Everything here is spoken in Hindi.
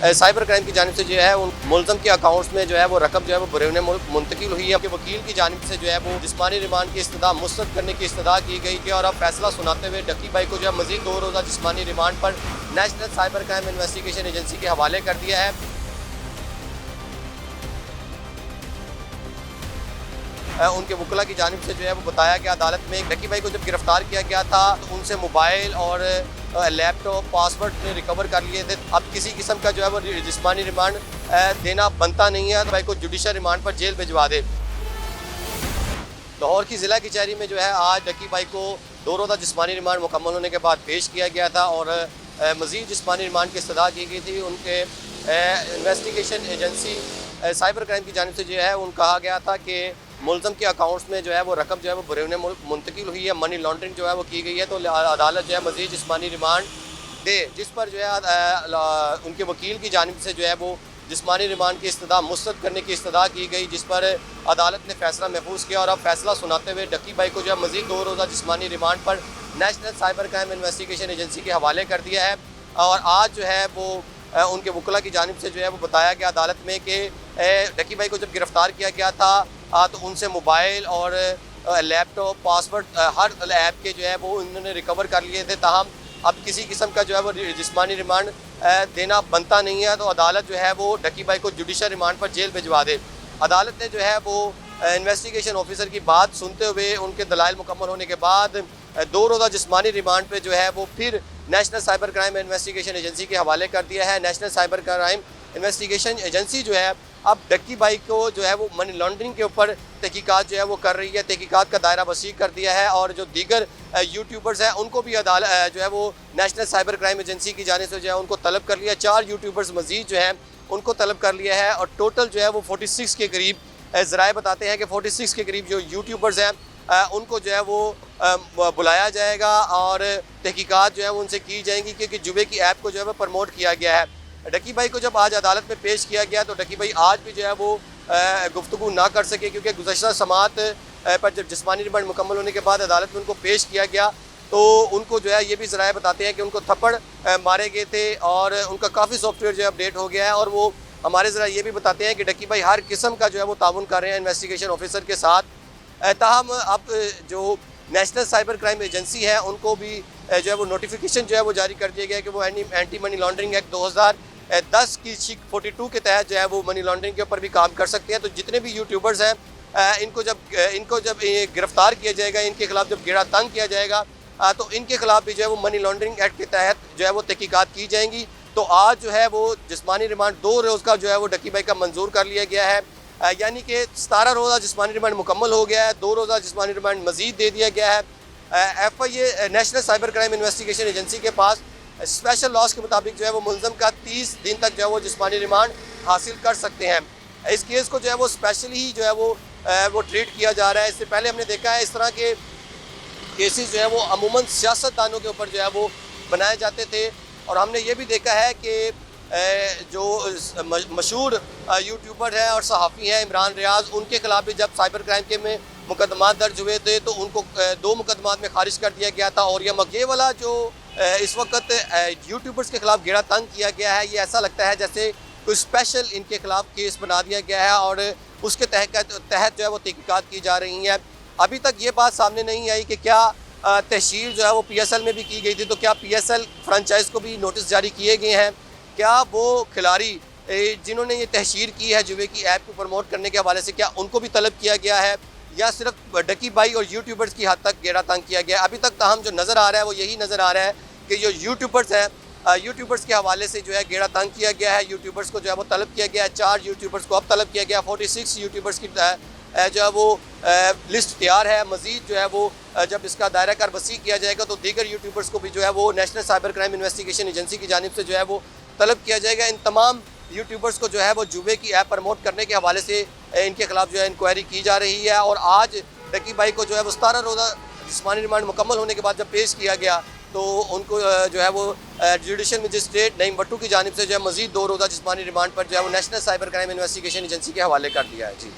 साइबर क्राइम की जानिब से जो है उन मुलज़म के अकाउंट्स में जो है वो रकम जो है वो बैरून मुल्क मुंतकिल हुई है। वकील की जानिब से जो है वो जिस्मानी रिमांड की इस्तदा मुस्तरद करने की इस्तदा की गई थी और अब फैसला सुनाते हुए डक्की भाई को जो है मज़ीद 2 रोज़ा जिस्मानी रिमांड पर national cyber crime investigation agency के हवाले कर दिया है। उनके वकला की जानिब से जो है वो बताया गया अदालत में डक्की भाई को जब गिरफ्तार किया गया था तो उनसे मोबाइल और लैपटॉप पासवर्ड रिकवर कर लिए थे। अब किसी किस्म का जो है वो जिस्मानी रिमांड देना बनता नहीं है, तो भाई को जुडिशल रिमांड पर जेल भिजवा दे। लाहौर की ज़िला कचहरी में जो है आज डक्की भाई को 2 रोज़ा जिस्मानी रिमांड मुकम्मल होने के बाद पेश किया गया था और मज़ीद जिस्मानी रिमांड की इस्तदा की गई थी। उनके इन्वेस्टिगेशन एजेंसी साइबर क्राइम की जानिब से जो है उन कहा गया था कि मुलज़म के अकाउंट्स में जो है वो रकम जो है वो बैरून मुल्क मुंतकिल हुई है, मनी लॉन्ड्रिंग जो है वो की गई है, तो अदालत जो है मज़ीद जिस्मानी रिमांड दे, जिस पर जो है उनके वकील की जानिब से जो है वो जिस्मानी रिमांड की इस्तदा मुस्तरद करने की इस्तदा की गई, जिस पर अदालत ने फैसला महफूज किया और अब फैसला सुनाते हुए डक्की भाई को जो है मज़ीद 2 रोज़ा जिस्मानी रिमांड पर national cyber crime investigation agency के हवाले कर दिया है। और आज जो है वो उनके वकला की जानिब से जो है वो बताया गया अदालत में कि डक्की भाई को जब गिरफ़्तार किया गया था तो उनसे मोबाइल और लैपटॉप पासवर्ड हर ऐप के जो है वो उन्होंने रिकवर कर लिए थे। ताहम अब किसी किस्म का जो है वो जिस्मानी रिमांड देना बनता नहीं है, तो अदालत जो है वो डक्की भाई को जुडिशल रिमांड पर जेल भिजवा दे। अदालत ने जो है वो इन्वेस्टिगेशन ऑफिसर की बात सुनते हुए उनके दलाइल मुकम्मल होने के बाद 2 रोज़ा जिस्मानी रिमांड पे जो है वो फिर national cyber crime investigation agency के हवाले कर दिया है। National cyber crime investigation agency जो है अब डक्की भाई को जो है वो मनी लॉन्ड्रिंग के ऊपर तहकीकात जो है वो कर रही है। तहकीकात का दायरा वसी कर दिया है और जो दीगर यूट्यूबर्स हैं उनको भी अदालत जो है वो नेशनल साइबर क्राइम एजेंसी की जानिब से जो है उनको तलब कर लिया। 4 यूट्यूबर्स मजीद जो हैं उनको तलब कर लिया है और टोटल जो है वो 46 के करीब ज़राए बताते हैं कि 46 के करीब जो यूट्यूबर्स हैं उनको जो है वो बुलाया जाएगा और तहकीकात जो है वो उनसे की जाएंगी, क्योंकि जुबे की ऐप को जो है वो प्रमोट किया गया है। डक्की भाई को जब आज अदालत में पेश किया गया तो डक्की भाई आज भी जो है वो गुफ्तगू ना कर सके, क्योंकि गुज़श्ता समात पर जब जिस्मानी रिमांड मुकम्मल होने के बाद अदालत में उनको पेश किया गया तो उनको जो है ये भी ज़राए बताते हैं कि उनको थप्पड़ मारे गए थे और उनका काफ़ी सॉफ्टवेयर जो है अपडेट हो गया है। और वो हमारे ज़रा ये भी बताते हैं कि डक्की भाई हर किस्म का जो है वो ताउन कर रहे हैं इन्वेस्टिगेशन ऑफिसर के साथ। ताहम अब जो नेशनल साइबर क्राइम एजेंसी है उनको भी जो है वो नोटिफिकेशन जो है वो जारी कर दिया गया है कि वो एंटी मनी लॉन्ड्रिंग एक्ट 2010 की शिक 42 के तहत जो है वो मनी लॉन्ड्रिंग के ऊपर भी काम कर सकते हैं। तो जितने भी यूट्यूबर्स हैं इनको जब गिरफ्तार किया जाएगा, इनके खिलाफ जब गेड़ा तंग किया जाएगा तो इनके खिलाफ भी जो है वो मनी लॉन्ड्रिंग एक्ट के तहत जो है वो तहकीकात की जाएंगी। तो आज जो है वो जिस्मानी रिमांड 2 रोज़ का जो है वो डक्की भाई का मंजूर कर लिया गया है, यानी कि 17 रोज़ा जिस्मानी रिमांड मुकम्मल हो गया है। 2 रोज़ा जिस्मानी रिमांड मजीद दे दिया गया है। FIA national cyber crime investigation agency के पास स्पेशल लॉज के मुताबिक जो है वो मुलज़म का 30 दिन तक जो है वो जिस्मानी रिमांड हासिल कर सकते हैं। इस केस को जो है वो स्पेशली जो है वो ट्रीट किया जा रहा है। इससे पहले हमने देखा है इस तरह के केसेस जो है वो अमूमन सियासतदानों के ऊपर जो है वो बनाए जाते थे और हमने ये भी देखा है कि जो मशहूर यूट्यूबर हैं और सहाफ़ी हैं इमरान रियाज, उनके खिलाफ भी जब साइबर क्राइम के में मुकदमा दर्ज हुए थे तो उनको 2 मुकदमात में खारिज कर दिया गया था। और ये वाला जो इस वक्त यूट्यूबर्स के खिलाफ गेड़ा तंग किया गया है, ये ऐसा लगता है जैसे कोई स्पेशल इनके खिलाफ केस बना दिया गया है और उसके तहत जो है वो तहकीकात की जा रही हैं। अभी तक ये बात सामने नहीं आई कि क्या तहसील जो है वो PSL में भी की गई थी, तो क्या PSL फ्रेंचाइज को भी नोटिस जारी किए गए हैं? क्या वो खिलाड़ी जिन्होंने ये तहसीर की है जुए की ऐप को प्रमोट करने के हवाले से, क्या उनको भी तलब किया गया है या सिर्फ डक्की भाई और यूट्यूबर्स की हद तक गेड़ा तंग किया गया है? अभी तक ताहम जो नज़र आ रहा है वो यही नज़र आ रहा है कि जो यूट्यूबर्स हैं यूट्यूबर्स के हवाले से जो है गेड़ा तंग किया गया है। यूट्यूबर्स को जो है वो तलब किया गया है, 4 यूट्यूबर्स को अब तलब किया गया। 46 यूट्यूबर्स की जो है वो लिस्ट तैयार है। मज़ीद जो है वो जब इसका दायरा कार वसी किया जाएगा तो दीगर यूट्यूबर्स को भी जो है वो national cyber crime investigation agency की जानिब से जो है वो तलब किया जाएगा। इन तमाम यूट्यूबर्स को जो है वो जुए की ऐप प्रमोट करने के हवाले से इनके खिलाफ जो है इंक्वायरी की जा रही है। और आज डक्की भाई को जो है वो 17 रोज़ा जिस्मानी रिमांड मुकम्मल होने के बाद जब पेश किया गया तो उनको जो है वो जुडिशल मजिस्ट्रेट नईम भट्टू की जानिब से जो है मज़ीद 2 रोज़ा जिस्मानी रिमांड पर जो है वो national cyber crime investigation agency के हवाले कर दिया है। जी।